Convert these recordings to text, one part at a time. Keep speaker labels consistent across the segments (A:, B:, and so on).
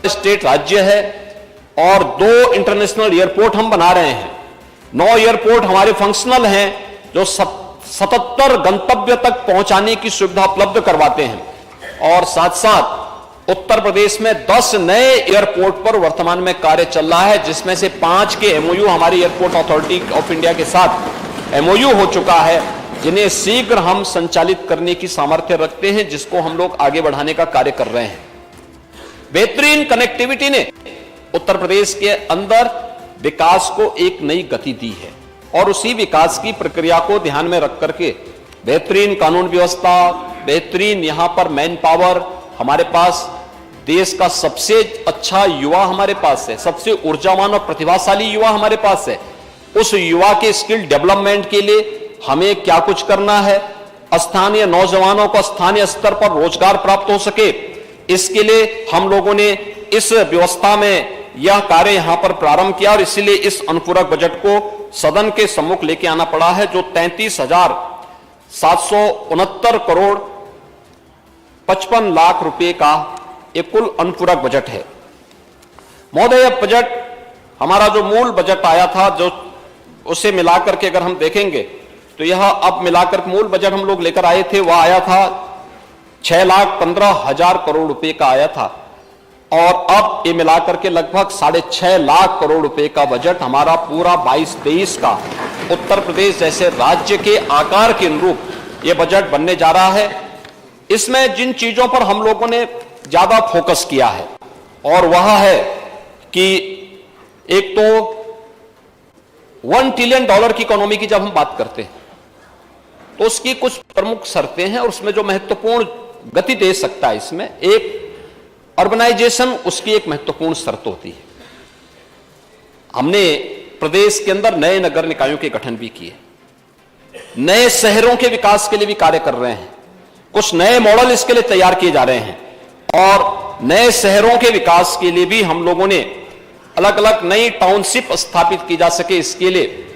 A: State राज्य है और 2 इंटरनेशनल एयरपोर्ट हम बना रहे हैं। 9 एयरपोर्ट हमारे फंक्शनल हैं जो 77 गंतव्य तक पहुंचाने की सुविधा उपलब्ध करवाते हैं। और साथ साथ उत्तर प्रदेश में 10 नए एयरपोर्ट पर वर्तमान में कार्य चल रहा है, जिसमें से 5 के एमओयू हमारी एयरपोर्ट अथॉरिटी ऑफ इंडिया के साथ एमओयू हो चुका है, जिन्हें शीघ्र हम संचालित करने की सामर्थ्य रखते हैं, जिसको हम लोग आगे बढ़ाने का कार्य कर रहे हैं। बेहतरीन कनेक्टिविटी ने उत्तर प्रदेश के अंदर विकास को एक नई गति दी है और उसी विकास की प्रक्रिया को ध्यान में रख करके बेहतरीन कानून व्यवस्था, बेहतरीन यहां पर मैन पावर, हमारे पास देश का सबसे अच्छा युवा हमारे पास है, सबसे ऊर्जावान और प्रतिभाशाली युवा हमारे पास है। उस युवा के स्किल डेवलपमेंट के लिए हमें क्या कुछ करना है, स्थानीय नौजवानों को स्थानीय स्तर पर रोजगार प्राप्त हो सके, इसके लिए हम लोगों ने इस व्यवस्था में यह कार्य यहां पर प्रारंभ किया और इसीलिए इस अनुपूरक बजट को सदन के सम्मुख लेके आना पड़ा है, जो 33,769 करोड़ 55 लाख रुपए का एक कुल अनुपूरक बजट है। महोदय, बजट हमारा जो मूल बजट आया था, जो उसे मिलाकर के अगर हम देखेंगे तो यह अब मिलाकर मूल बजट हम लोग लेकर आए थे, वह आया था 6,15,000 करोड़ रुपए का आया था और अब ये मिलाकर के लगभग 6.5 लाख करोड़ रुपए का बजट हमारा पूरा 22-23 का उत्तर प्रदेश जैसे राज्य के आकार के अनुरूप ये बजट बनने जा रहा है। इसमें जिन चीजों पर हम लोगों ने ज्यादा फोकस किया है और वह है कि एक तो $1 ट्रिलियन की इकोनॉमी की जब हम बात करते हैं तो उसकी कुछ प्रमुख शर्तें हैं और उसमें जो महत्वपूर्ण गति दे सकता है, इसमें एक अर्बनाइजेशन उसकी एक महत्वपूर्ण शर्त होती है। हमने प्रदेश के अंदर नए नगर निकायों के गठन भी किए, नए शहरों के विकास के लिए भी कार्य कर रहे हैं, कुछ नए मॉडल इसके लिए तैयार किए जा रहे हैं और नए शहरों के विकास के लिए भी हम लोगों ने अलग अलग नई टाउनशिप स्थापित की जा सके, इसके लिए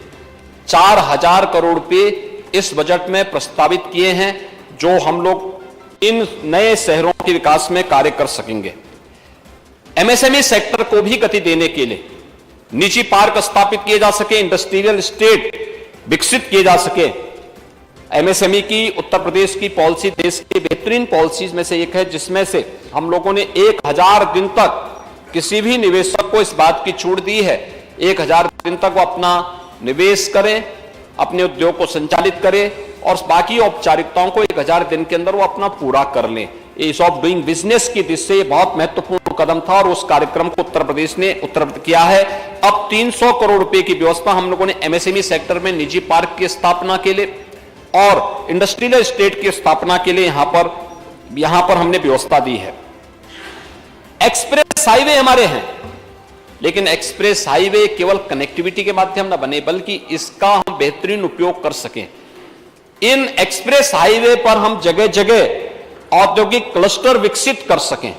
A: 4,000 करोड़ रुपए इस बजट में प्रस्तावित किए हैं, जो हम लोग इन नए शहरों के विकास में कार्य कर सकेंगे। एमएसएमई सेक्टर को भी गति देने के लिए निजी पार्क स्थापित किए जा सके, इंडस्ट्रियल स्टेट विकसित किए जा सके। एमएसएमई की उत्तर प्रदेश की पॉलिसी देश की बेहतरीन पॉलिसीज में से एक है, जिसमें से हम लोगों ने 1000 दिन तक किसी भी निवेशक को इस बात की छूट दी है, 1000 दिन तक वो अपना निवेश करें, अपने उद्योग को संचालित करें और बाकी औपचारिकताओं को 1000 दिन के अंदर वो अपना पूरा कर लें। ईज ऑफ डूइंग बिजनेस की दृष्टि से बहुत महत्वपूर्ण कदम था और उस कार्यक्रम को उत्तर प्रदेश ने उत्तरप्रदेश किया है। अब 300 करोड़ रुपए की व्यवस्था हम लोगों ने एमएसएमई सेक्टर में निजी पार्क की स्थापना के लिए और इंडस्ट्रियल स्टेट की स्थापना के लिए यहां पर हमने व्यवस्था दी है। एक्सप्रेस हाईवे हमारे हैं, लेकिन एक्सप्रेस हाईवे केवल कनेक्टिविटी के माध्यम न बने, बल्कि इसका हम बेहतरीन उपयोग कर सकें। इन एक्सप्रेस हाईवे पर हम जगह जगह औद्योगिक क्लस्टर विकसित कर सकें,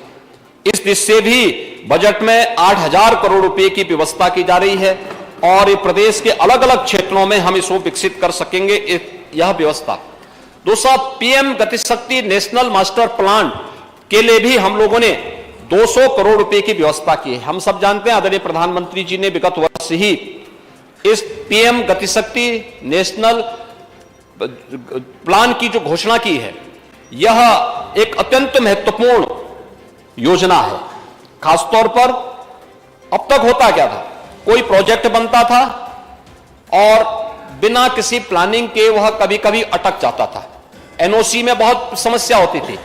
A: इस दिशा से भी बजट में 8,000 करोड़ रुपए की व्यवस्था की जा रही है और ये प्रदेश के अलग अलग क्षेत्रों में हम इसको विकसित कर सकेंगे, यह व्यवस्था। दूसरा, PM Gatishakti national master plan के लिए भी हम लोगों ने 200 करोड़ रुपए की व्यवस्था की है। हम सब जानते हैं आदरणीय प्रधानमंत्री जी ने विगत वर्ष ही इस पीएम गतिशक्ति नेशनल प्लान की जो घोषणा की है, यह एक अत्यंत महत्वपूर्ण योजना है। खासतौर पर अब तक होता क्या था, कोई प्रोजेक्ट बनता था और बिना किसी प्लानिंग के वह कभी कभी अटक जाता था, एनओसी में बहुत समस्या होती थी।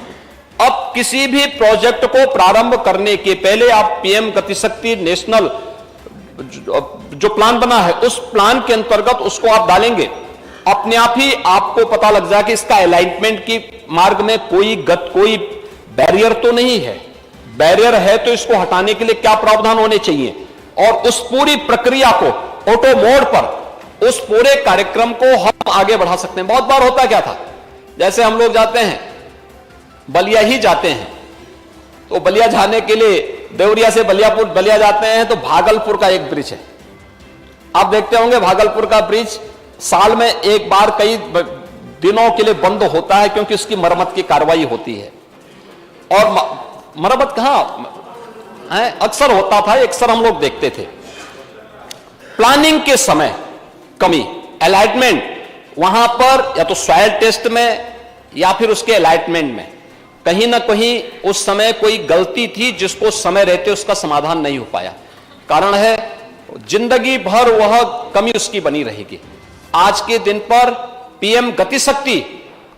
A: अब किसी भी प्रोजेक्ट को प्रारंभ करने के पहले आप पीएम गतिशक्ति नेशनल जो प्लान बना है, उस प्लान के अंतर्गत उसको आप डालेंगे, अपने आप ही आपको पता लग जाए कि इसका अलाइनमेंट की मार्ग में कोई बैरियर तो नहीं है। बैरियर है तो इसको हटाने के लिए क्या प्रावधान होने चाहिए और उस पूरी प्रक्रिया को ऑटो मोड पर उस पूरे कार्यक्रम को हम आगे बढ़ा सकते हैं। बहुत बार होता क्या था, जैसे हम लोग जाते हैं बलिया ही जाते हैं, तो बलिया जाने के लिए देवरिया से बलिया जाते हैं तो भागलपुर का एक ब्रिज है, आप देखते होंगे भागलपुर का ब्रिज साल में एक बार कई दिनों के लिए बंद होता है क्योंकि उसकी मरम्मत की कार्रवाई होती है। और मरम्मत कहां अक्सर होता था, अक्सर हम लोग देखते थे। प्लानिंग के समय कमी, अलाइनमेंट वहां पर या तो सॉइल टेस्ट में या फिर उसके अलाइनमेंट में कहीं ना कहीं उस समय कोई गलती थी जिसको समय रहते उसका समाधान नहीं हो पाया। कारण है जिंदगी भर वह कमी उसकी बनी रहेगी। आज के दिन पर पीएम गति शक्ति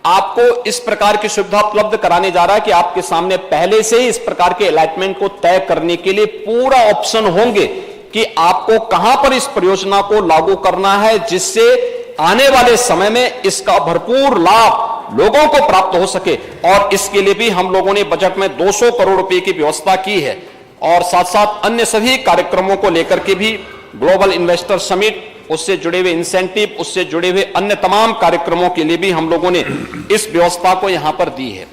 A: आपको इस प्रकार की सुविधा उपलब्ध कराने जा रहा है कि आपके सामने पहले से ही इस प्रकार के अलाइनमेंट को तय करने के लिए पूरा ऑप्शन होंगे कि आपको कहां पर इस परियोजना को लागू करना है, जिससे आने वाले समय में इसका भरपूर लाभ लोगों को प्राप्त हो सके। और इसके लिए भी हम लोगों ने बजट में 200 करोड़ रुपए की व्यवस्था की है और साथ साथ अन्य सभी कार्यक्रमों को लेकर के भी ग्लोबल इन्वेस्टर समिट, उससे जुड़े हुए इंसेंटिव, उससे जुड़े हुए अन्य तमाम कार्यक्रमों के लिए भी हम लोगों ने इस व्यवस्था को यहां पर दी है।